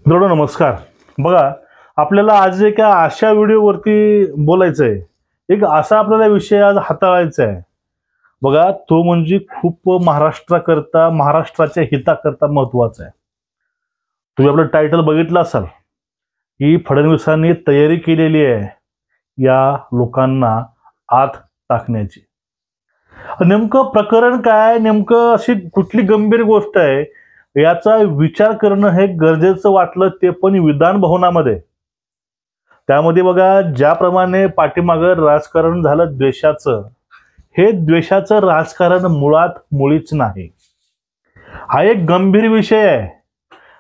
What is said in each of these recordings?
मित्रांनो नमस्कार. बघा, आपल्याला आज एका अशा व्हिडिओवरती बोलायचं आहे. एक असा आपल्याला विषय आज हाताळायचा आहे. बघा, तो म्हणजे खूप महाराष्ट्राकरता, महाराष्ट्राच्या हिताकरता महत्त्वाचा आहे. तुम्ही आपलं टायटल बघितलं असाल की फडणवीसांनी तयारी केलेली आहे या लोकांना आत टाकण्याची. नेमकं प्रकरण काय, नेमकं अशी कुठली गंभीर गोष्ट आहे याचा विचार करणं हे गरजेचं वाटलं, ते पण विधान भवनामध्ये. त्यामध्ये बघा, ज्याप्रमाणे पाठीमागं राजकारण झालं द्वेषाचं, हे द्वेषाचं राजकारण मुळात मुळीच नाही. हा एक गंभीर विषय आहे.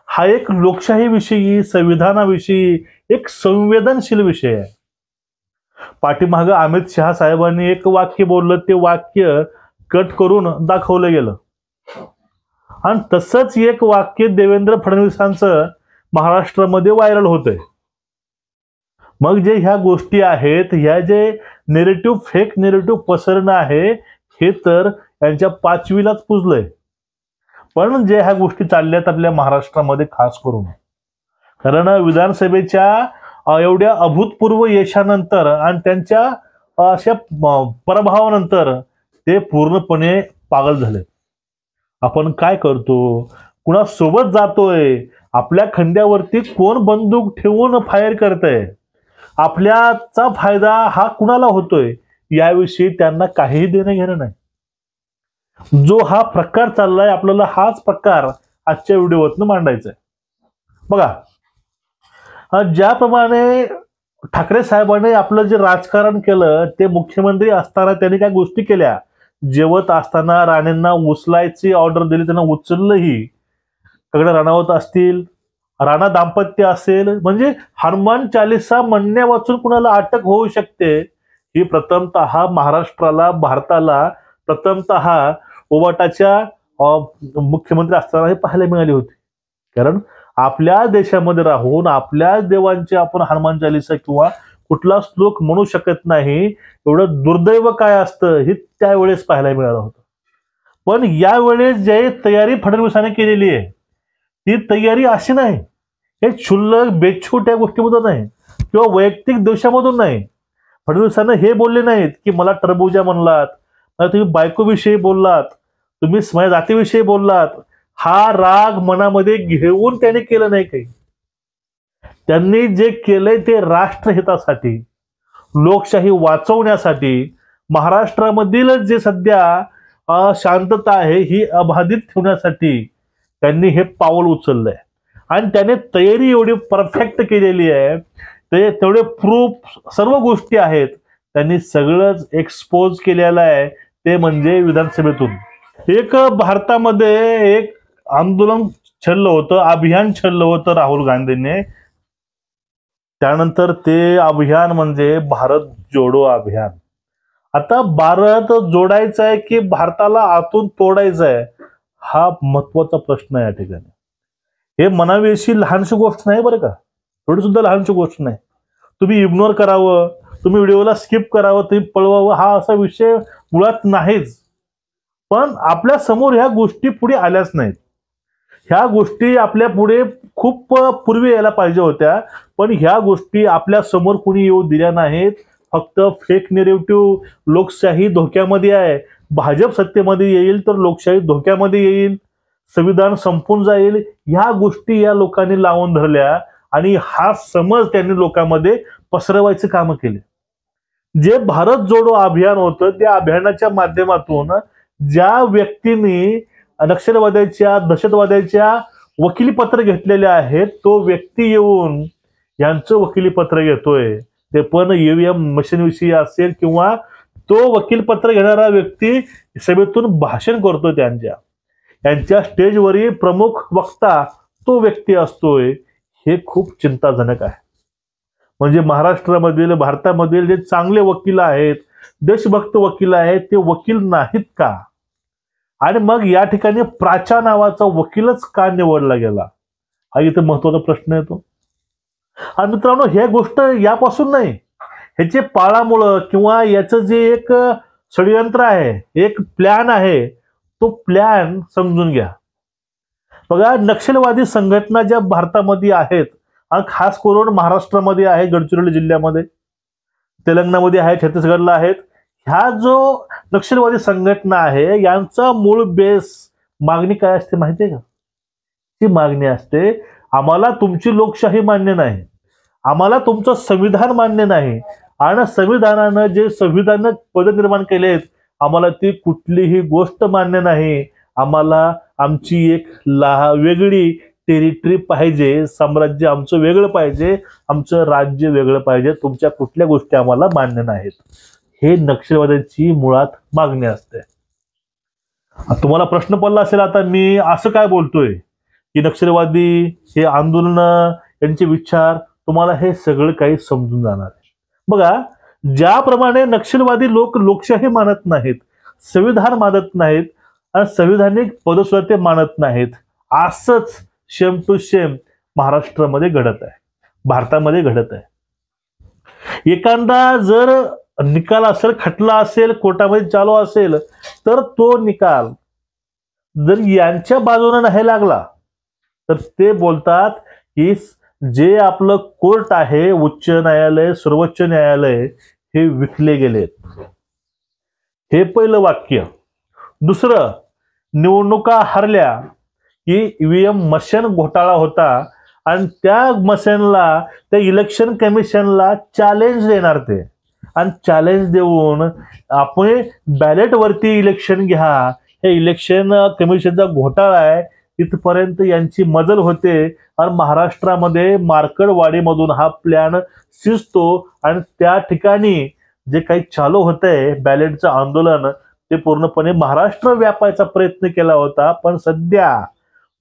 हा एक लोकशाही विषयी, संविधानाविषयी एक संवेदनशील विषय आहे. पाठीमागं अमित शहा साहेबांनी एक वाक्य बोललं, ते वाक्य कट करून दाखवलं गेलं आणि तसंच एक वाक्य देवेंद्र फडणवीसांचं महाराष्ट्रामध्ये व्हायरल होतंय. मग जे ह्या गोष्टी आहेत, ह्या जे नेरेटिव्ह, फेक नेरेटिव्ह पसरणं आहे, हे तर यांच्या पाचवीलाच पुजलंय. पण जे ह्या गोष्टी चालल्यात आपल्या महाराष्ट्रामध्ये खास करून, कारण विधानसभेच्या एवढ्या अभूतपूर्व यशानंतर आणि त्यांच्या अशा पराभवानंतर ते पूर्णपणे पागल झाले. आपण काय करतो, कुणासोबत जातोय, आपल्या खंड्यावरती कोण बंदूक ठेवून फायर करतंय, आपल्याचा फायदा हा कुणाला होतोय, याविषयी त्यांना काहीही देणं घेणं नाही. जो हा प्रकार चाललाय, आपल्याला हाच प्रकार आजच्या व्हिडिओवरनं मांडायचा आहे. बघा, ज्याप्रमाणे ठाकरे साहेबांनी आपलं जे राजकारण केलं, ते मुख्यमंत्री असताना त्यांनी काय गोष्टी केल्या. जेवत असताना राणेंना उचलायची ऑर्डर दिली, त्यांना उचललंही. सगळं राणावत असतील, राणा दाम्पत्य असेल, म्हणजे हनुमान चालीसा म्हणण्या वाचून कुणाला अटक होऊ शकते, ही प्रथमतः महाराष्ट्राला, भारताला प्रथमतः ओबाटाच्या मुख्यमंत्री असताना हे पाहायला मिळाली होती. कारण आपल्या देशामध्ये राहून आपल्या देवांची आपण हनुमान चालीसा किंवा कुठला श्लोक म्हणू शकत नाही, एवढं दुर्दैव काय असतं हे त्यावेळेस पाहायला मिळालं होतं. पण यावेळेस जे तयारी फडणवीसांनी केलेली आहे, ती तयारी अशी नाही, हे क्षुल्लक बेछूट गोष्टीमधून नाही किंवा वैयक्तिक दोषामधून नाही. फडणवीसांना हे बोलले नाहीत की मला टरबुजा म्हणलात, मला तुम्ही बायकोविषयी बोललात, तुम्ही माझ्या जातीविषयी बोललात. हा राग मनामध्ये घेऊन त्याने केलं नाही. काही त्यांनी जे केलंय ते राष्ट्रहितासाठी, लोकशाही वाचवण्यासाठी, महाराष्ट्रामधील जे सध्या शांतता आहे ही अबाधित ठेवण्यासाठी त्यांनी हे पाऊल उचललंय. आणि त्याने तयारी एवढी परफेक्ट केलेली आहे, ते तेवढे प्रूफ, सर्व गोष्टी आहेत, त्यांनी सगळंच एक्सपोज केलेलं आहे. ते म्हणजे विधानसभेतून एक भारतामध्ये एक आंदोलन छल्लं होतं, अभियान छल्लं होतं राहुल गांधींनी. त्यानंतर ते अभियान म्हणजे भारत जोडो अभियान. आता भारत जोडायचा आहे की भारताला आतून तोडायचा आहे, हा महत्वाचा प्रश्न आहे या ठिकाणी. हे म्हणावी अशी लहानशी गोष्ट नाही बरं का, थोडी सुद्धा लहानशी गोष्ट नाही. तुम्ही इग्नोर करावं, तुम्ही व्हिडिओला स्किप करावं, तुम्ही पळवावं, हा असा विषय मुळात नाहीच. पण आपल्या समोर ह्या गोष्टी पुढे आल्याच नाहीत. ह्या गोष्टी आपल्या पुढे खूप पूर्वी यायला पाहिजे होत्या, पण ह्या गोष्टी आपल्या समोर कुणी येऊ दिल्या नाहीत. फक्त फेक नेरेटिव्ह, लोकशाही धोक्यामध्ये आहे, भाजप सत्तेमध्ये येईल तर लोकशाही धोक्यामध्ये येईल, संविधान संपून जाईल, ह्या गोष्टी या लोकांनी लावून धरल्या आणि हा समज त्यांनी लोकांमध्ये पसरवायचे काम केले. जे भारत जोडो अभियान होतं, त्या अभियानाच्या माध्यमातून ज्या व्यक्तींनी नक्षलवाद्याच्या, दहशतवाद्याच्या वकिलीपत्र घेतलेले आहेत, तो व्यक्ती येऊन यांचं वकिलीपत्र घेतोय. ते पण ईव्हीएम मशीन विषयी असेल किंवा तो वकीलपत्र घेणारा व्यक्ती सभेतून भाषण करतो, त्यांच्या स्टेजवरील प्रमुख वक्ता तो व्यक्ती असतोय. हे खूप चिंताजनक आहे. म्हणजे महाराष्ट्रामधील, भारतामधील जे चांगले वकील आहेत, देशभक्त वकील आहेत, ते वकील नाहीत का? आणि मग या ठिकाणी प्राच्या नावाचा वकीलच का निवडला गेला, हा इथं महत्वाचा प्रश्न येतो. आणि मित्रांनो, हे गोष्ट यापासून नाही, ह्याचे पाळामुळं किंवा याचं जे एक षडयंत्र आहे, एक प्लॅन आहे, तो प्लॅन समजून घ्या. बघा, नक्षलवादी संघटना ज्या भारतामध्ये आहेत आणि खास करून महाराष्ट्रामध्ये आहे, गडचिरोली जिल्ह्यामध्ये, तेलंगणामध्ये आहे, छत्तीसगडला आहेत. ह्या जो नक्षलवादी संघटना आहे यांचा मूळ बेस मागणी काय असते माहिती आहे का? ती मागणी असते, आम्हाला तुमची लोकशाही मान्य नाही, आम्हाला तुमचं संविधान मान्य नाही, आणि संविधानानं जे संविधानिक पद निर्माण केलेत आम्हाला ती कुठलीही गोष्ट मान्य नाही. आम्हाला आमची एक वेगळी टेरिटरी पाहिजे, साम्राज्य आमचं वेगळं पाहिजे, आमचं राज्य वेगळं पाहिजे, तुमच्या कुठल्या गोष्टी आम्हाला मान्य नाहीत. हे नक्षलवाद्यांची मुळात मागणी असते. तुम्हाला प्रश्न पडला असेल आता मी असं काय बोलतोय की नक्षलवादी हे आंदोलन यांचे विचार, तुम्हाला हे सगळं काही समजून जाणार आहे. बघा, ज्याप्रमाणे नक्षलवादी लोक लोकशाही मानत नाहीत, संविधान मानत नाहीत आणि संविधानिक पदसुद्धा ते मानत नाहीत, असंच सेम टू सेम महाराष्ट्रामध्ये घडत आहे, भारतामध्ये घडत आहे. एखादा जर निकाल असेल, खटला असेल, कोर्टामध्ये चालू असेल, तर तो निकाल जर यांच्या बाजूने नाही लागला तर ते बोलतात की जे आपलं कोर्ट आहे, उच्च न्यायालय, सर्वोच्च न्यायालय, हे विकले गेलेत. हे पहिलं वाक्य. दुसरं, निवडणुका हरल्या की ईव्हीएम मशीन घोटाळा होता आणि त्या मशीनला, त्या इलेक्शन कमिशनला चॅलेंज देणार ते, आणि चॅलेंज देऊन आपण बॅलेट वरती इलेक्शन घ्या, हे इलेक्शन कमिशनचा घोटाळा आहे, इथपर्यंत यांची मजल होते. आणि महाराष्ट्रामध्ये मार्कडवाडीमधून हा प्लॅन शिजतो आणि त्या ठिकाणी जे काही चालू होतंय बॅलेटचं आंदोलन, ते पूर्णपणे महाराष्ट्र व्यापायचा प्रयत्न केला होता. पण सध्या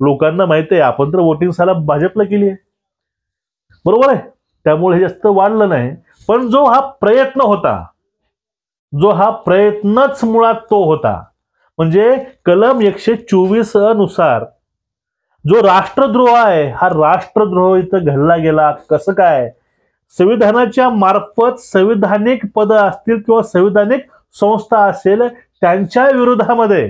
लोकांना माहिती आहे आपण तर वोटिंग साला भाजपला केली आहे, बरोबर आहे, त्यामुळे हे जास्त वाढलं नाही. पण जो हा प्रयत्न होता, जो हा प्रयत्नच मुळात तो होता, म्हणजे कलम 124 नुसार जो राष्ट्रद्रोह आहे, हा राष्ट्रद्रोह इथं घडला गेला. कसं काय? संविधानाच्या मार्फत संविधानिक पद असतील किंवा संविधानिक संस्था असेल, त्यांच्या विरोधामध्ये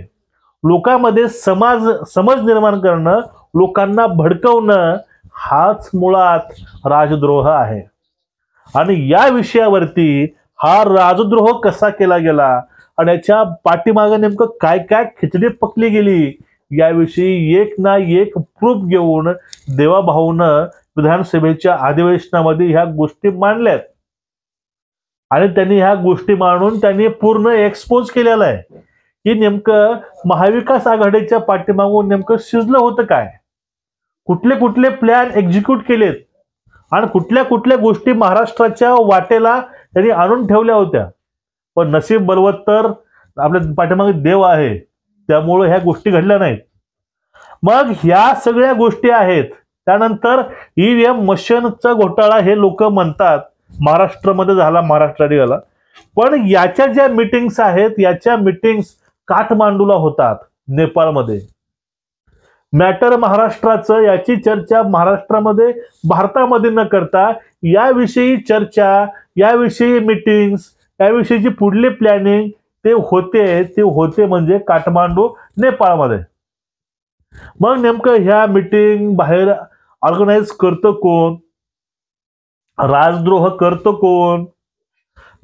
लोकांमध्ये समज निर्माण करणं, लोकांना भडकवणं, हाच मुळात राजद्रोह आहे. आणि या विषयावरती हा राजद्रोह कसा केला गेला आणि याच्या पाठीमागे नेमकं काय काय खिचडी पकली गेली, याविषयी एक ना एक प्रूफ घेऊन देवाभाऊनं विधानसभेच्या अधिवेशनामध्ये ह्या गोष्टी मांडल्यात. आणि त्यांनी ह्या गोष्टी मांडून त्यांनी पूर्ण एक्सपोज केलेला आहे की नेमकं महाविकास आघाडीच्या पाठीमागून नेमकं शिजलं होतं काय, कुठले कुठले प्लॅन एक्झिक्यूट केलेत आणि कुठल्या कुठल्या गोष्टी महाराष्ट्राच्या वाटेला त्यांनी आणून ठेवल्या होत्या. पण नशीब बलवत्तर आपल्या पाठीमागे देव आहे, त्यामुळे ह्या गोष्टी घडल्या नाहीत. मग ह्या सगळ्या गोष्टी आहेत. त्यानंतर ईव्हीएम मशीनचा घोटाळा हे लोक म्हणतात महाराष्ट्रामध्ये झाला, महाराष्ट्राने झाला. पण याच्या ज्या मीटिंग्स आहेत, याच्या मीटिंग्स काठमांडूला होतात, नेपाळमध्ये. मॅटर महाराष्ट्राचं, याची चर्चा महाराष्ट्रामध्ये, भारतामध्ये न करता याविषयी चर्चा, याविषयी मीटिंग्स, याविषयीची पुढली प्लॅनिंग ते होते म्हणजे काठमांडू, नेपाळमध्ये. मग नेमकं ह्या मीटिंग बाहेर ऑर्गनाइज करतं कोण, राजद्रोह करतं कोण?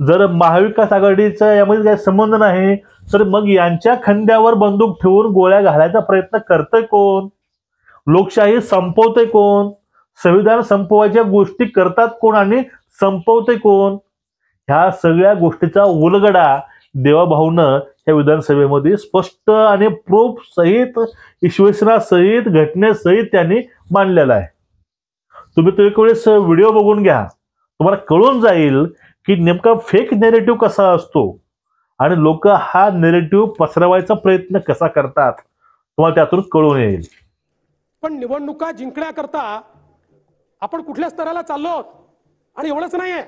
जर महाविकास आघाडीचा यामध्ये काही संबंध नाही तर मग यांच्या खांद्यावर बंदूक ठेवून गोळ्या घालायचा प्रयत्न करतंय कोण? लोकशाही संपवतंय कोण? संविधान संपवायच्या गोष्टी करतात कोण आणि संपवतंय कोण? ह्या सगळ्या गोष्टीचा उलगडा देवाभाऊनं या विधानसभेमध्ये स्पष्ट आणि प्रूफ सहित, विश्लेषणासहित, घटनेसहित त्यांनी मांडलेला आहे. तुम्ही तो एक वेळेस व्हिडिओ बघून घ्या, तुम्हाला कळून जाईल की नेमका फेक नेरेटिव्ह कसा असतो आणि लोक हा नेरेटिव्ह पसरवायचा प्रयत्न कसा करतात, तुम्हाला त्यातून कळून येईल. पण निवडणुका जिंकण्याकरता आपण कुठल्या स्तराला चाललो आहोत? आणि एवढंच नाहीये,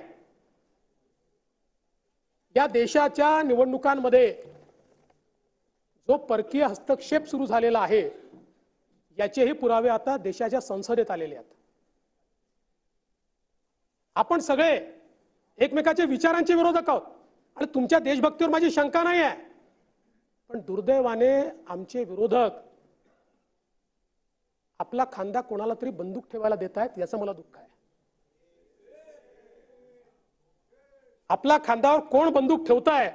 या देशाच्या निवडणुकांमध्ये जो परकीय हस्तक्षेप सुरू झालेला आहे, याचेही पुरावे आता देशाच्या संसदेत आलेले आहेत. आपण सगळे एकमेकाच्या विचारांचे विरोधक आहोत आणि तुमच्या देशभक्तीवर माझी शंका नाही आहे. पण दुर्दैवाने आमचे विरोधक आपला खांदा कोणाला तरी बंदूक ठेवायला देत आहेत याचं मला दुःख आहे. आपला खांद्यावर कोण बंदूक ठेवताय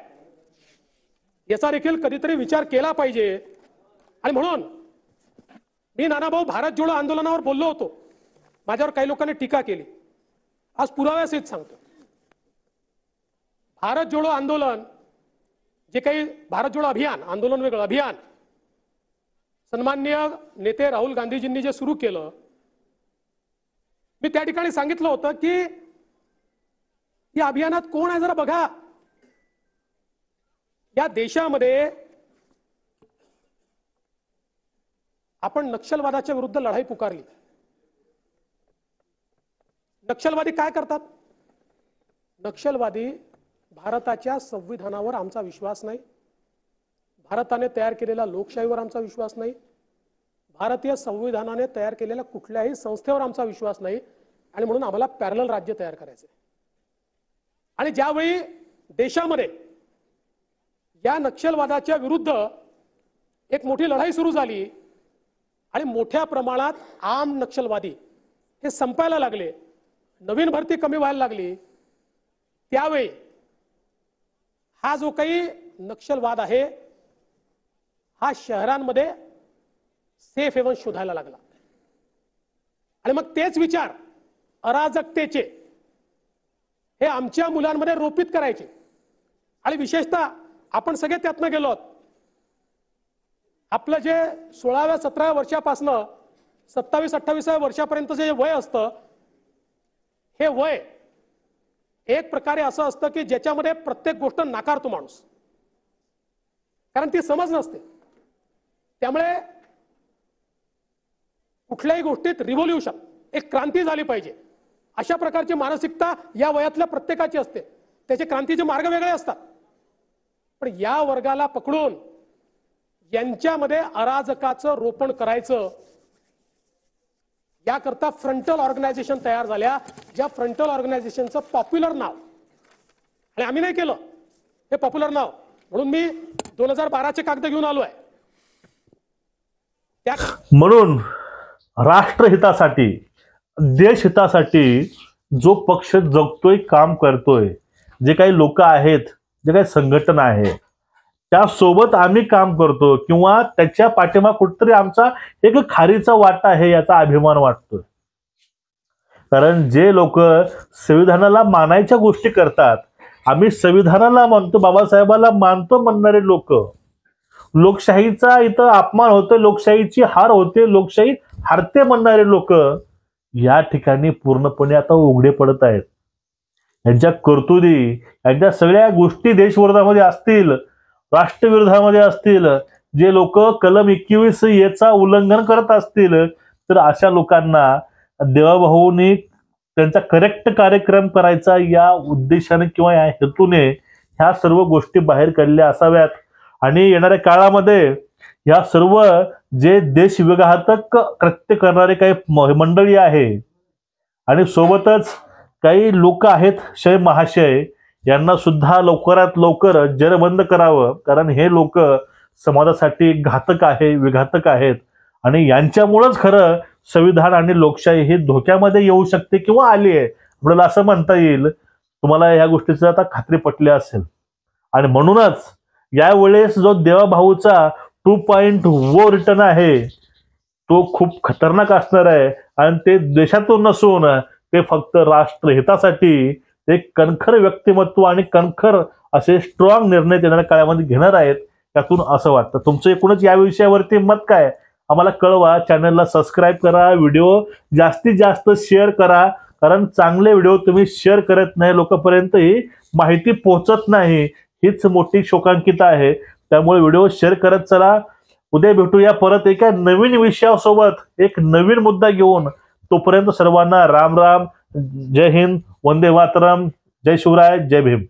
याचा देखील कधीतरी विचार केला पाहिजे. आणि म्हणून मी नानाभाऊ भारत जोडो आंदोलनावर बोललो होतो. माझ्यावर काही लोकांनी टीका केली. आज पुराव्यासहित सांगतो, भारत जोडो आंदोलन जे काही भारत जोडो अभियान, आंदोलन वेगळं, अभियान सन्माननीय नेते राहुल गांधीजींनी जे सुरू केलं, मी त्या ठिकाणी सांगितलं होतं की या अभियानात कोण आहे जरा बघा. या देशामध्ये आपण नक्षलवादाच्या विरुद्ध लढाई पुकारली. नक्षलवादी काय करतात? नक्षलवादी भारताच्या संविधानावर आमचा विश्वास नाही, भारताने तयार केलेल्या लोकशाहीवर आमचा विश्वास नाही, भारतीय संविधानाने तयार केलेल्या कुठल्याही संस्थेवर आमचा विश्वास नाही, आणि म्हणून आम्हाला पॅरलल राज्य तयार करायचे. आणि ज्यावेळी देशामध्ये या नक्षलवादाच्या विरुद्ध एक मोठी लढाई सुरू झाली आणि मोठ्या प्रमाणात आम नक्षलवादी हे संपायला लागले, नवीन भरती कमी व्हायला लागली, त्यावेळी हा जो काही नक्षलवाद आहे हा शहरांमध्ये सेफ हेवन शोधायला लागला. आणि मग तेच विचार अराजकतेचे हे आमच्या मुलांमध्ये रोपित करायचे. आणि विशेषतः आपण सगळे त्यातनं गेलो आहोत. आपलं जे 16व्या 17व्या वर्षापासनं 27-28व्या वर्षापर्यंत जे वय असतं, हे वय एक प्रकारे असं असतं की ज्याच्यामध्ये प्रत्येक गोष्ट नाकारतो माणूस, कारण ती समज नसते. त्यामुळे कुठल्याही गोष्टीत रिव्होल्यूशन, एक क्रांती झाली पाहिजे, अशा प्रकारची मानसिकता या वयातल्या प्रत्येकाची असते. त्याचे क्रांतीचे मार्ग वेगळे असतात. पण या वर्गाला पकडून यांच्यामध्ये अराजकाचं रोपण करायचं, याकरता फ्रंटल ऑर्गनायझेशन तयार झाल्या, ज्या फ्रंटल ऑर्गनायझेशनचं पॉप्युलर नाव, आणि आम्ही नाही केलं हे पॉप्युलर नाव, म्हणून मी 2012चे कागद घेऊन आलो आहे. म्हणून राष्ट्रहितासाठी, देशहितासाठी जो पक्ष जगतोय, काम करतोय, जे काही लोक आहेत, जे काही संघटना आहे, त्यासोबत आम्ही काम करतो किंवा त्याच्या पाठीमागे कुठतरी आमचा एक खारीचा वाटा आहे याचा अभिमान वाटतोय. कारण जे लोक संविधानाला मानायच्या गोष्टी करतात, आम्ही संविधानाला मानतो, बाबासाहेबाला मानतो म्हणणारे लोक, लोकशाहीचा इथं अपमान होतो, लोकशाहीची हार होते, लोकशाही हारते म्हणणारे लोक या ठिकाणी पूर्णपणे आता उघडे पडत आहेत. यांच्या कर्तुदी, यांच्या सगळ्या गोष्टी देशविरोधामध्ये असतील, राष्ट्रविरोधामध्ये असतील, जे लोक कलम 21 याचा उल्लंघन करत असतील, तर अशा लोकांना देवाभाऊंनी त्यांचा करेक्ट कार्यक्रम करायचा या उद्देशाने किंवा या हेतूने ह्या सर्व गोष्टी बाहेर काढल्या असाव्यात. आणि येणाऱ्या काळामध्ये या सर्व जे देश विघातक कृत्य करणारे काही मंडळी आहे आणि सोबतच काही लोक आहेत, शय महाशय, यांना सुद्धा लवकरात लवकर जेरबंद करावं. कारण हे लोक समाजासाठी घातक आहे, विघातक आहेत, आणि यांच्यामुळेच खरं संविधान आणि लोकशाही हे धोक्यामध्ये येऊ शकते किंवा आली आहे, आपल्याला असं म्हणता येईल. तुम्हाला या गोष्टीची आता खात्री पटली असेल. आणि म्हणूनच यावेळेस जो देवाभाऊचा 2.0 रिटर्न आहे तो खूप खतरनाक असणार आहे. आणि ते देशातून नसून ते फक्त राष्ट्रहितासाठी एक कणखर व्यक्तिमत्व आणि कणखर असे स्ट्रॉंग निर्णय येणाऱ्या काळामध्ये घेणार आहेत, त्यातून असं वाटतं. तुमचं एकूणच या विषयावरती मत काय आम्हाला कळवा. चॅनलला सबस्क्राईब करा, व्हिडिओ जास्तीत जास्त शेअर करा, कारण चांगले व्हिडिओ तुम्ही शेअर करत नाही, लोकांपर्यंत ही माहिती पोहोचत नाही, हीच मोठी शोकांकिता आहे. त्यामुळे व्हिडिओ शेअर करत चला. उद्या भेटूया परत एका नवीन विषयासोबत, एक नवीन मुद्दा घेऊन. तोपर्यंत सर्वांना राम राम, जय हिंद, वंदे मातरम, जय शिवराय, जय भीम.